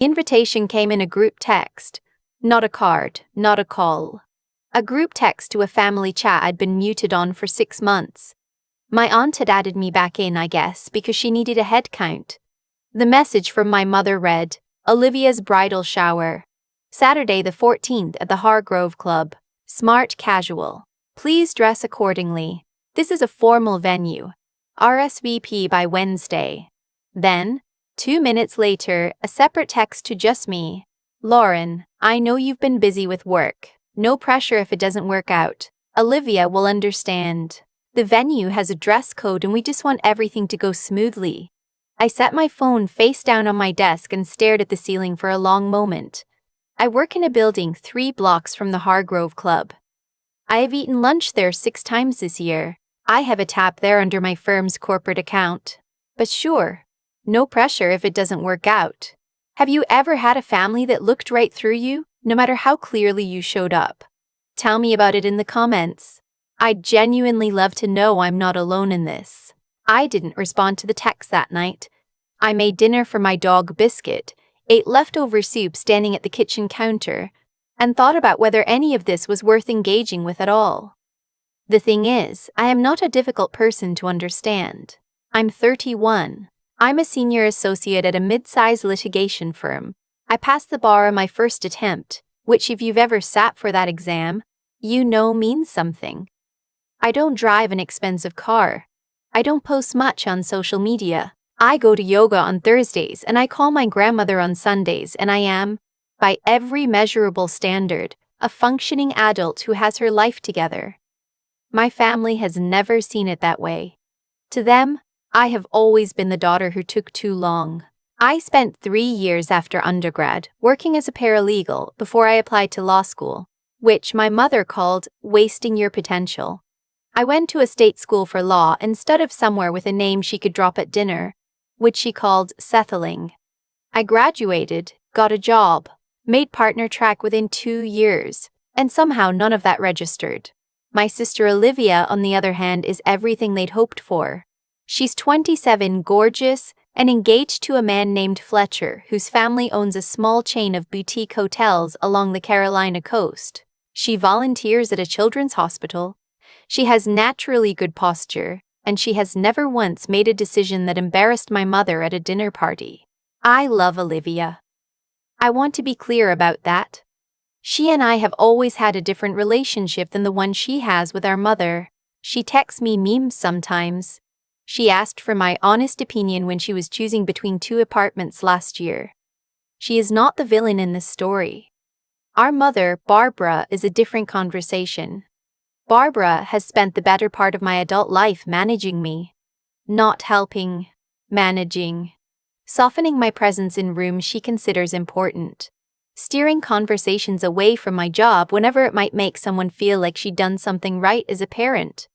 Invitation came in a group text. Not a card, not a call. A group text to a family chat I'd been muted on for 6 months. My aunt had added me back in, I guess, because she needed a head count. The message from my mother read, Olivia's bridal shower. Saturday the 14th at the Hargrove Club. Smart casual. Please dress accordingly. This is a formal venue. RSVP by Wednesday. Then, 2 minutes later, a separate text to just me. Lauren, I know you've been busy with work. No pressure if it doesn't work out. Olivia will understand. The venue has a dress code and we just want everything to go smoothly. I set my phone face down on my desk and stared at the ceiling for a long moment. I work in a building 3 blocks from the Hargrove Club. I have eaten lunch there 6 times this year. I have a tab there under my firm's corporate account. But sure, no pressure if it doesn't work out. Have you ever had a family that looked right through you, no matter how clearly you showed up? Tell me about it in the comments. I'd genuinely love to know I'm not alone in this. I didn't respond to the text that night. I made dinner for my dog Biscuit, ate leftover soup standing at the kitchen counter, and thought about whether any of this was worth engaging with at all. The thing is, I am not a difficult person to understand. I'm 31. I'm a senior associate at a mid-sized litigation firm. I passed the bar on my first attempt, which if you've ever sat for that exam, you know means something. I don't drive an expensive car. I don't post much on social media. I go to yoga on Thursdays and I call my grandmother on Sundays, and I am, by every measurable standard, a functioning adult who has her life together. My family has never seen it that way. To them, I have always been the daughter who took too long. I spent 3 years after undergrad working as a paralegal before I applied to law school, which my mother called wasting your potential. I went to a state school for law instead of somewhere with a name she could drop at dinner, which she called settling. I graduated, got a job, made partner track within 2 years, and somehow none of that registered. My sister Olivia, on the other hand, is everything they'd hoped for. She's 27, gorgeous, and engaged to a man named Fletcher, whose family owns a small chain of boutique hotels along the Carolina coast. She volunteers at a children's hospital. She has naturally good posture, and she has never once made a decision that embarrassed my mother at a dinner party. I love Olivia. I want to be clear about that. She and I have always had a different relationship than the one she has with our mother. She texts me memes sometimes. She asked for my honest opinion when she was choosing between 2 apartments last year. She is not the villain in this story. Our mother, Barbara, is a different conversation. Barbara has spent the better part of my adult life managing me. Not helping, managing. Softening my presence in rooms she considers important. Steering conversations away from my job whenever it might make someone feel like she'd done something right as a parent.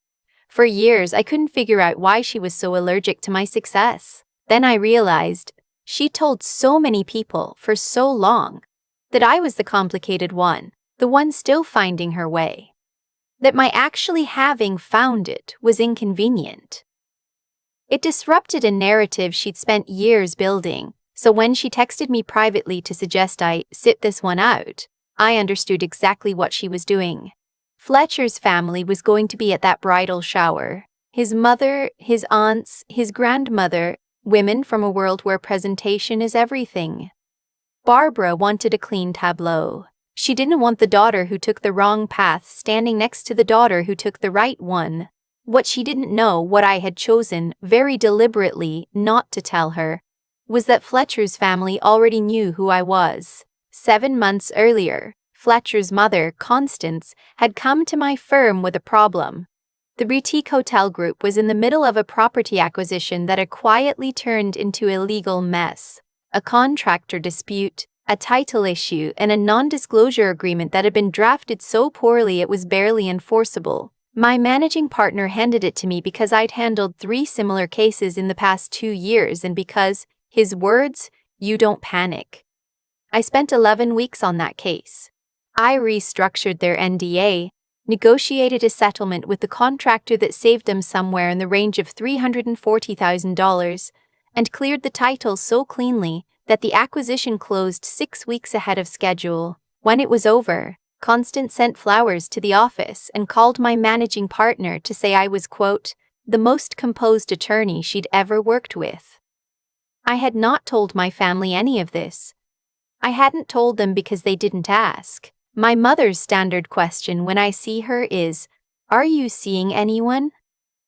For years, I couldn't figure out why she was so allergic to my success. Then I realized she told so many people for so long that I was the complicated one, the one still finding her way. That my actually having found it was inconvenient. It disrupted a narrative she'd spent years building, so when she texted me privately to suggest I sit this one out, I understood exactly what she was doing. Fletcher's family was going to be at that bridal shower. His mother, his aunts, his grandmother, women from a world where presentation is everything. Barbara wanted a clean tableau. She didn't want the daughter who took the wrong path standing next to the daughter who took the right one. What she didn't know, what I had chosen, very deliberately, not to tell her, was that Fletcher's family already knew who I was. 7 months earlier, Fletcher's mother, Constance, had come to my firm with a problem. The boutique hotel group was in the middle of a property acquisition that had quietly turned into a legal mess. A contractor dispute, a title issue, and a non-disclosure agreement that had been drafted so poorly it was barely enforceable. My managing partner handed it to me because I'd handled 3 similar cases in the past 2 years and because, his words, you don't panic. I spent 11 weeks on that case. I restructured their NDA, negotiated a settlement with the contractor that saved them somewhere in the range of $340,000, and cleared the title so cleanly that the acquisition closed 6 weeks ahead of schedule. When it was over, Constance sent flowers to the office and called my managing partner to say I was, quote, the most composed attorney she'd ever worked with. I had not told my family any of this. I hadn't told them because they didn't ask. My mother's standard question when I see her is, "Are you seeing anyone?"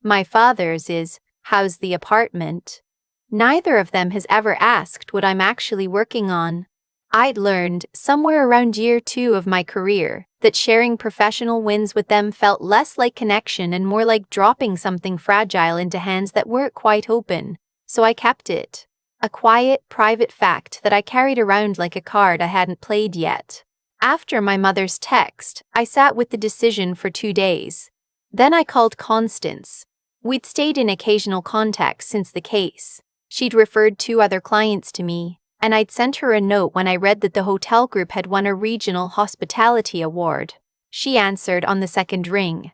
My father's is, "How's the apartment?" Neither of them has ever asked what I'm actually working on. I'd learned, somewhere around year 2 of my career, that sharing professional wins with them felt less like connection and more like dropping something fragile into hands that weren't quite open, so I kept it. A quiet, private fact that I carried around like a card I hadn't played yet. After my mother's text, I sat with the decision for 2 days. Then I called Constance. We'd stayed in occasional contact since the case. She'd referred 2 other clients to me, and I'd sent her a note when I read that the hotel group had won a regional hospitality award. She answered on the second ring.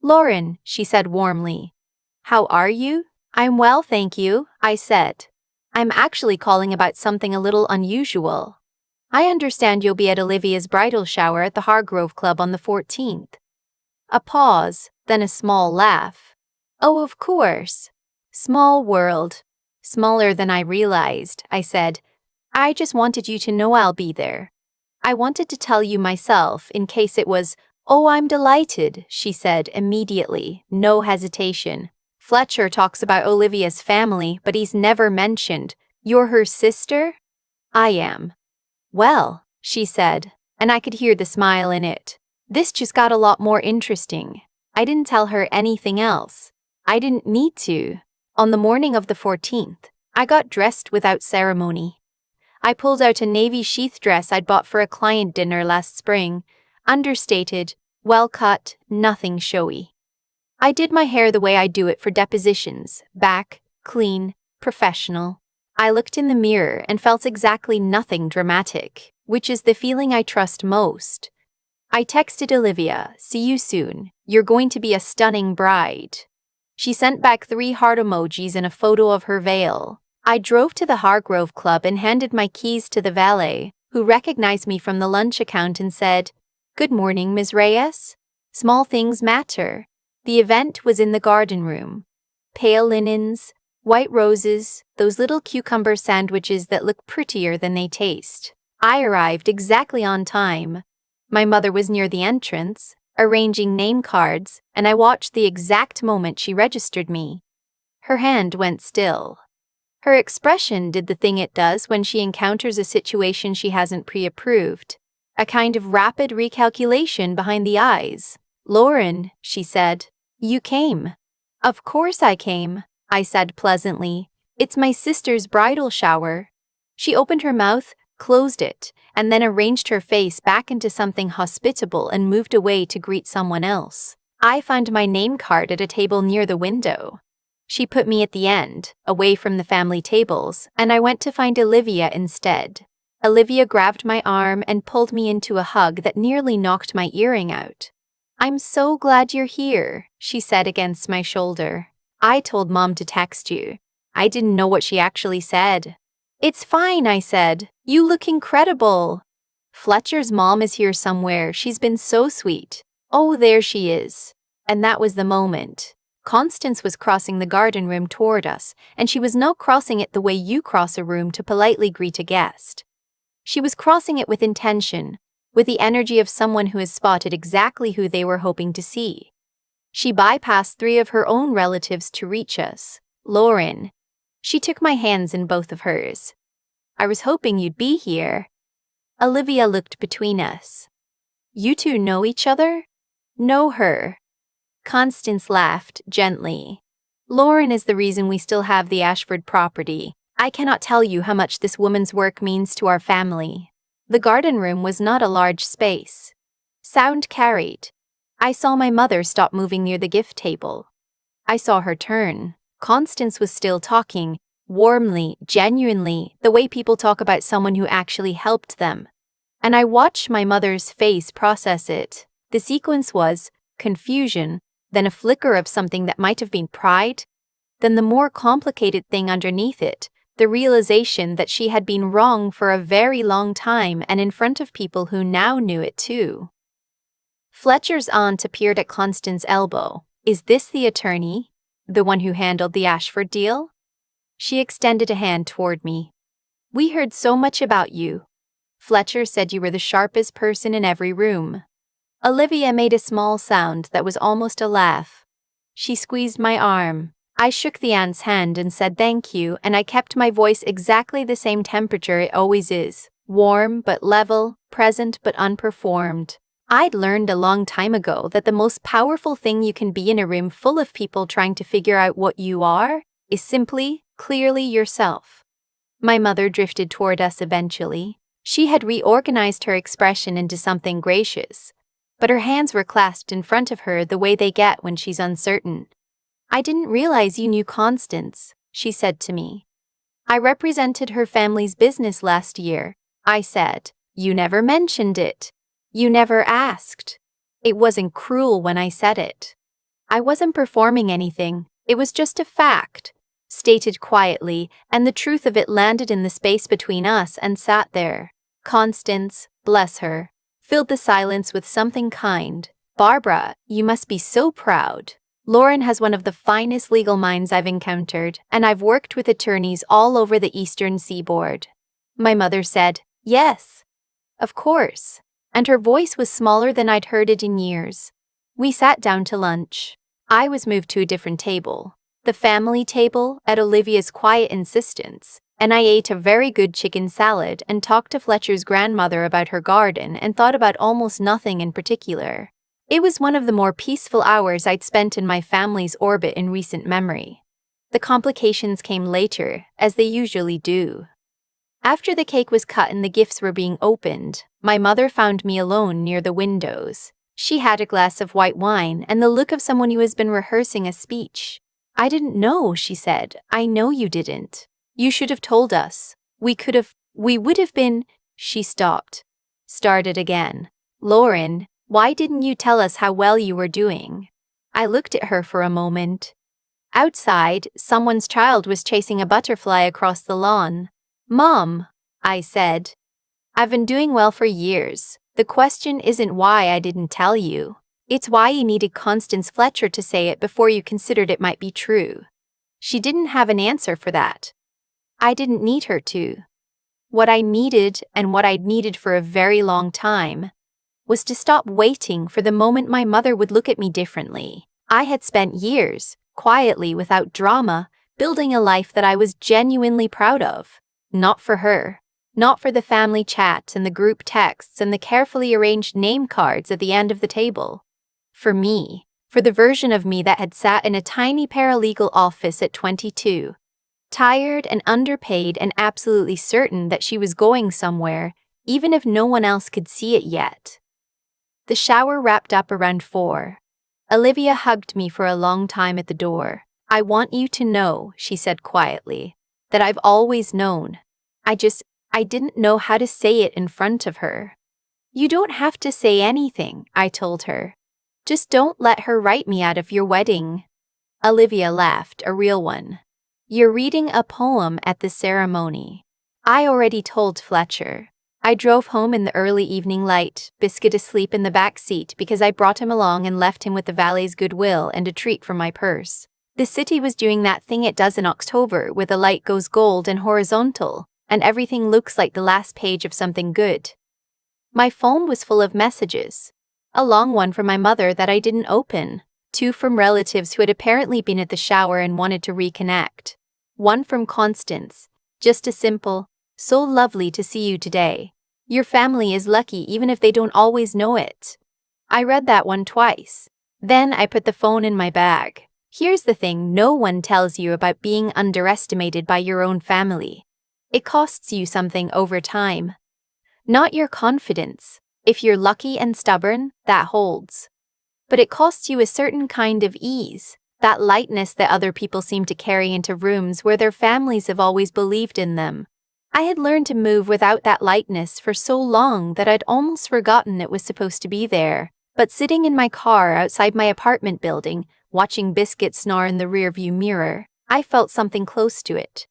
"Lauren," she said warmly. "How are you?" "I'm well, thank you," I said. "I'm actually calling about something a little unusual. I understand you'll be at Olivia's bridal shower at the Hargrove Club on the 14th. A pause, then a small laugh. "Oh, of course. Small world. Smaller than I realized," I said. "I just wanted you to know I'll be there. I wanted to tell you myself in case it was." "Oh, I'm delighted," she said immediately, no hesitation. "Fletcher talks about Olivia's family, but he's never mentioned. You're her sister?" "I am." "Well," she said, and I could hear the smile in it. This just got a lot more interesting. I didn't tell her anything else. I didn't need to. On the morning of the 14th, I got dressed without ceremony. I pulled out a navy sheath dress I'd bought for a client dinner last spring. Understated, well cut, nothing showy. I did my hair the way I do it for depositions, back, clean, professional. I looked in the mirror and felt exactly nothing dramatic, which is the feeling I trust most. I texted Olivia, "See you soon. You're going to be a stunning bride." She sent back 3 heart emojis and a photo of her veil. I drove to the Hargrove Club and handed my keys to the valet, who recognized me from the lunch account and said, "Good morning, Ms. Reyes. Small things matter." The event was in the garden room. Pale linens, white roses, those little cucumber sandwiches that look prettier than they taste. I arrived exactly on time. My mother was near the entrance, arranging name cards, and I watched the exact moment she registered me. Her hand went still. Her expression did the thing it does when she encounters a situation she hasn't pre-approved. A kind of rapid recalculation behind the eyes. "Lauren," she said, "you came." "Of course I came," I said pleasantly. "It's my sister's bridal shower." She opened her mouth, closed it, and then arranged her face back into something hospitable and moved away to greet someone else. I found my name card at a table near the window. She put me at the end, away from the family tables, and I went to find Olivia instead. Olivia grabbed my arm and pulled me into a hug that nearly knocked my earring out. "I'm so glad you're here," she said against my shoulder. "I told Mom to text you. I didn't know what she actually said." "It's fine," I said. "You look incredible." "Fletcher's mom is here somewhere. She's been so sweet." "Oh, there she is." And that was the moment. Constance was crossing the garden room toward us, and she was not crossing it the way you cross a room to politely greet a guest. She was crossing it with intention, with the energy of someone who has spotted exactly who they were hoping to see. She bypassed 3 of her own relatives to reach us. "Lauren." She took my hands in both of hers. "I was hoping you'd be here." Olivia looked between us. "You 2 know each other?" "Know her." Constance laughed gently. "Lauren is the reason we still have the Ashford property. I cannot tell you how much this woman's work means to our family." The garden room was not a large space. Sound carried. I saw my mother stop moving near the gift table. I saw her turn. Constance was still talking, warmly, genuinely, the way people talk about someone who actually helped them. And I watched my mother's face process it. The sequence was confusion, then a flicker of something that might have been pride, then the more complicated thing underneath it, The realization that she had been wrong for a very long time and in front of people who now knew it too. Fletcher's aunt appeared at Constance's elbow. "Is this the attorney? The one who handled the Ashford deal?" She extended a hand toward me. "We heard so much about you. Fletcher said you were the sharpest person in every room." Olivia made a small sound that was almost a laugh. She squeezed my arm. I shook the aunt's hand and said thank you, and I kept my voice exactly the same temperature it always is, warm but level, present but unperformed. I'd learned a long time ago that the most powerful thing you can be in a room full of people trying to figure out what you are is simply, clearly yourself. My mother drifted toward us eventually. She had reorganized her expression into something gracious, but her hands were clasped in front of her the way they get when she's uncertain. "I didn't realize you knew Constance," she said to me. "I represented her family's business last year," I said. "You never mentioned it. You never asked." It wasn't cruel when I said it. I wasn't performing anything. It was just a fact, stated quietly, and the truth of it landed in the space between us and sat there. Constance, bless her, filled the silence with something kind. "Barbara, you must be so proud. Lauren has one of the finest legal minds I've encountered, and I've worked with attorneys all over the eastern seaboard." My mother said, "Yes, of course," and her voice was smaller than I'd heard it in years. We sat down to lunch. I was moved to a different table, the family table, at Olivia's quiet insistence, and I ate a very good chicken salad and talked to Fletcher's grandmother about her garden and thought about almost nothing in particular. It was one of the more peaceful hours I'd spent in my family's orbit in recent memory. The complications came later, as they usually do. After the cake was cut and the gifts were being opened, my mother found me alone near the windows. She had a glass of white wine and the look of someone who has been rehearsing a speech. "I didn't know," she said. "I know you didn't. You should have told us. We would have been—" She stopped. Started again. "Lauren, why didn't you tell us how well you were doing?" I looked at her for a moment. Outside, someone's child was chasing a butterfly across the lawn. "Mom," I said, "I've been doing well for years. The question isn't why I didn't tell you. It's why you needed Constance Fletcher to say it before you considered it might be true." She didn't have an answer for that. I didn't need her to. What I needed, and what I'd needed for a very long time, was to stop waiting for the moment my mother would look at me differently. I had spent years, quietly without drama, building a life that I was genuinely proud of. Not for her. Not for the family chats and the group texts and the carefully arranged name cards at the end of the table. For me. For the version of me that had sat in a tiny paralegal office at 22. Tired and underpaid and absolutely certain that she was going somewhere, even if no one else could see it yet. The shower wrapped up around 4. Olivia hugged me for a long time at the door. "I want you to know," she said quietly, "that I've always known. I didn't know how to say it in front of her." "You don't have to say anything," I told her. "Just don't let her write me out of your wedding." Olivia laughed, a real one. "You're reading a poem at the ceremony." I already told Fletcher. I drove home in the early evening light, Biscuit asleep in the back seat because I brought him along and left him with the valet's goodwill and a treat from my purse. The city was doing that thing it does in October where the light goes gold and horizontal, and everything looks like the last page of something good. My phone was full of messages. A long one from my mother that I didn't open. 2 from relatives who had apparently been at the shower and wanted to reconnect. 1 from Constance. Just a simple, "So lovely to see you today. Your family is lucky even if they don't always know it." I read that one twice. Then I put the phone in my bag. Here's the thing no one tells you about being underestimated by your own family. It costs you something over time. Not your confidence. If you're lucky and stubborn, that holds. But it costs you a certain kind of ease, that lightness that other people seem to carry into rooms where their families have always believed in them. I had learned to move without that lightness for so long that I'd almost forgotten it was supposed to be there. But sitting in my car outside my apartment building, watching Biscuit snore in the rearview mirror, I felt something close to it.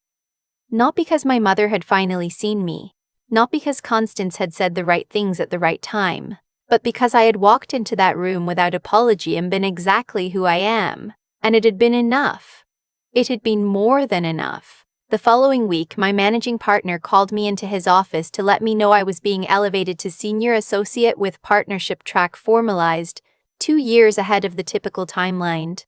Not because my mother had finally seen me, not because Constance had said the right things at the right time, but because I had walked into that room without apology and been exactly who I am. And it had been enough. It had been more than enough. The following week, my managing partner called me into his office to let me know I was being elevated to senior associate with partnership track formalized 2 years ahead of the typical timeline.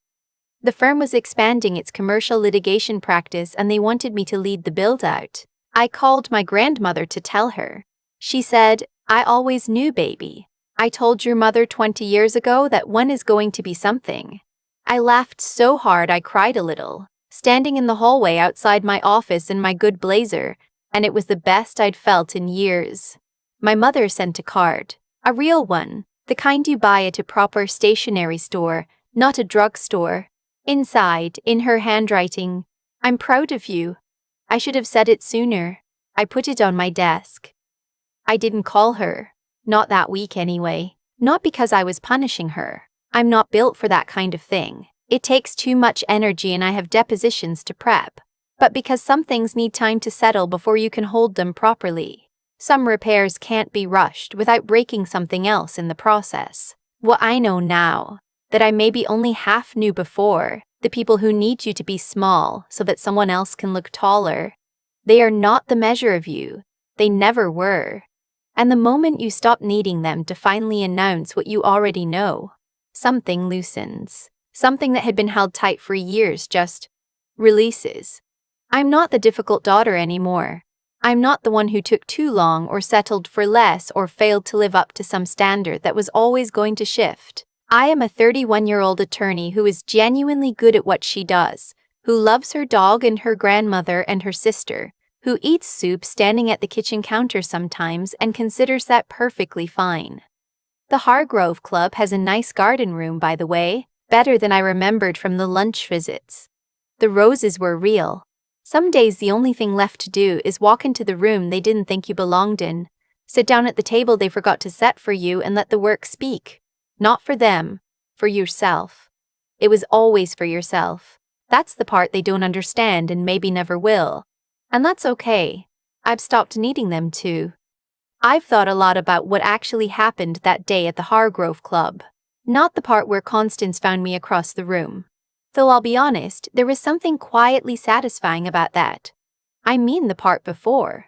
The firm was expanding its commercial litigation practice and they wanted me to lead the build-out. I called my grandmother to tell her. She said, "I always knew, baby. I told your mother 20 years ago that one is going to be something." I laughed so hard I cried a little, standing in the hallway outside my office in my good blazer, and it was the best I'd felt in years. My mother sent a card, a real one, the kind you buy at a proper stationery store, not a drugstore. Inside, in her handwriting, "I'm proud of you. I should have said it sooner." I put it on my desk. I didn't call her. Not that week anyway. Not because I was punishing her. I'm not built for that kind of thing. It takes too much energy and I have depositions to prep. But because some things need time to settle before you can hold them properly. Some repairs can't be rushed without breaking something else in the process. What I know now, that I maybe only half knew before, the people who need you to be small so that someone else can look taller. They are not the measure of you. They never were. And the moment you stop needing them to finally announce what you already know, something loosens. Something that had been held tight for years just releases. I'm not the difficult daughter anymore. I'm not the one who took too long or settled for less or failed to live up to some standard that was always going to shift. I am a 31-year-old attorney who is genuinely good at what she does, who loves her dog and her grandmother and her sister, who eats soup standing at the kitchen counter sometimes and considers that perfectly fine. The Hargrove Club has a nice garden room, by the way, better than I remembered from the lunch visits. The roses were real. Some days the only thing left to do is walk into the room they didn't think you belonged in, sit down at the table they forgot to set for you and let the work speak. Not for them, for yourself. It was always for yourself. That's the part they don't understand and maybe never will. And that's okay. I've stopped needing them to. I've thought a lot about what actually happened that day at the Hargrove Club. Not the part where Constance found me across the room. Though I'll be honest, there was something quietly satisfying about that. I mean the part before.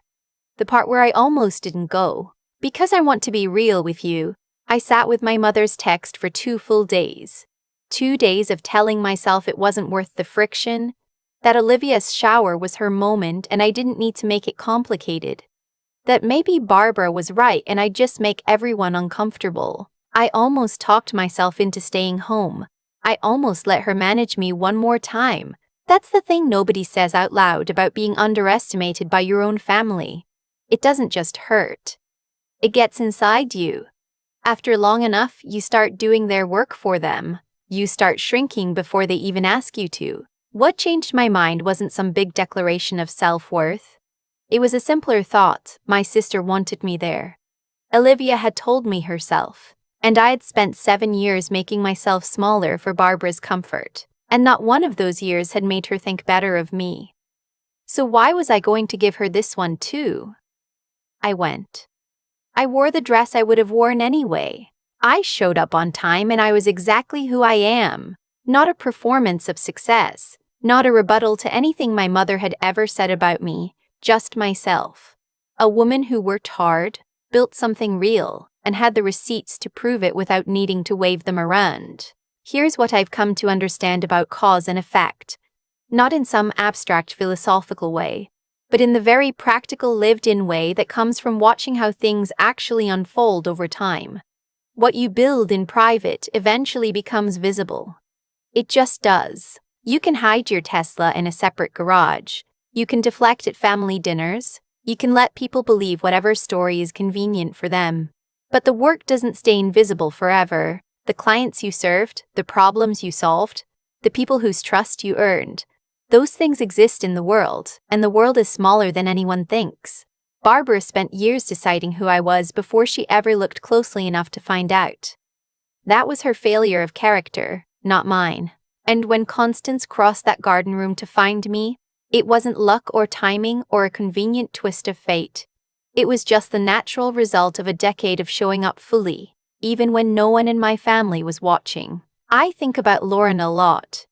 The part where I almost didn't go. Because I want to be real with you, I sat with my mother's text for 2 full days. 2 days of telling myself it wasn't worth the friction, that Olivia's shower was her moment and I didn't need to make it complicated. That maybe Barbara was right and I'd just make everyone uncomfortable. I almost talked myself into staying home. I almost let her manage me one more time. That's the thing nobody says out loud about being underestimated by your own family. It doesn't just hurt. It gets inside you. After long enough, you start doing their work for them. You start shrinking before they even ask you to. What changed my mind wasn't some big declaration of self-worth. It was a simpler thought. My sister wanted me there. Olivia had told me herself. And I had spent 7 years making myself smaller for Barbara's comfort. And not one of those years had made her think better of me. So why was I going to give her this one too? I went. I wore the dress I would have worn anyway. I showed up on time and I was exactly who I am. Not a performance of success. Not a rebuttal to anything my mother had ever said about me. Just myself. A woman who worked hard, built something real, and had the receipts to prove it without needing to wave them around. Here's what I've come to understand about cause and effect. Not in some abstract philosophical way, but in the very practical lived-in way that comes from watching how things actually unfold over time. What you build in private eventually becomes visible. It just does. You can hide your Tesla in a separate garage. You can deflect at family dinners. You can let people believe whatever story is convenient for them. But the work doesn't stay invisible forever. The clients you served, the problems you solved, the people whose trust you earned, those things exist in the world, and the world is smaller than anyone thinks. Barbara spent years deciding who I was before she ever looked closely enough to find out. That was her failure of character, not mine. And when Constance crossed that garden room to find me, It wasn't luck or timing or a convenient twist of fate. It was just the natural result of a decade of showing up fully, even when no one in my family was watching. I think about Lauren a lot.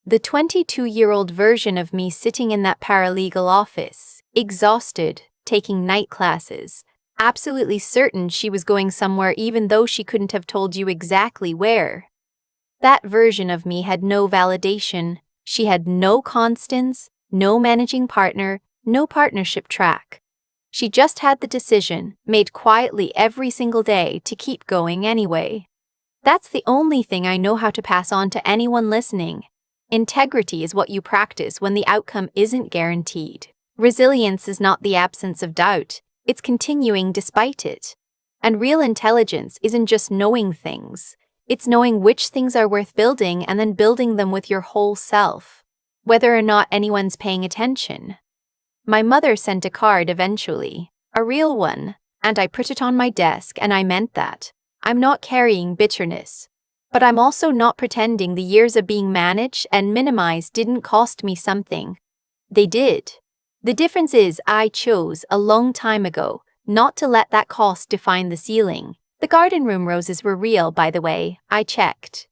The 22-year-old version of me sitting in that paralegal office, exhausted, taking night classes, absolutely certain she was going somewhere even though she couldn't have told you exactly where. That version of me had no validation. She had no constants, no managing partner, no partnership track. She just had the decision, made quietly every single day, to keep going anyway. That's the only thing I know how to pass on to anyone listening. Integrity is what you practice when the outcome isn't guaranteed. Resilience is not the absence of doubt, it's continuing despite it. And real intelligence isn't just knowing things, it's knowing which things are worth building and then building them with your whole self, whether or not anyone's paying attention. My mother sent a card eventually, a real one, and I put it on my desk, and I meant that. I'm not carrying bitterness. But I'm also not pretending the years of being managed and minimized didn't cost me something. They did. The difference is I chose a long time ago not to let that cost define the ceiling. The garden room roses were real, by the way, I checked.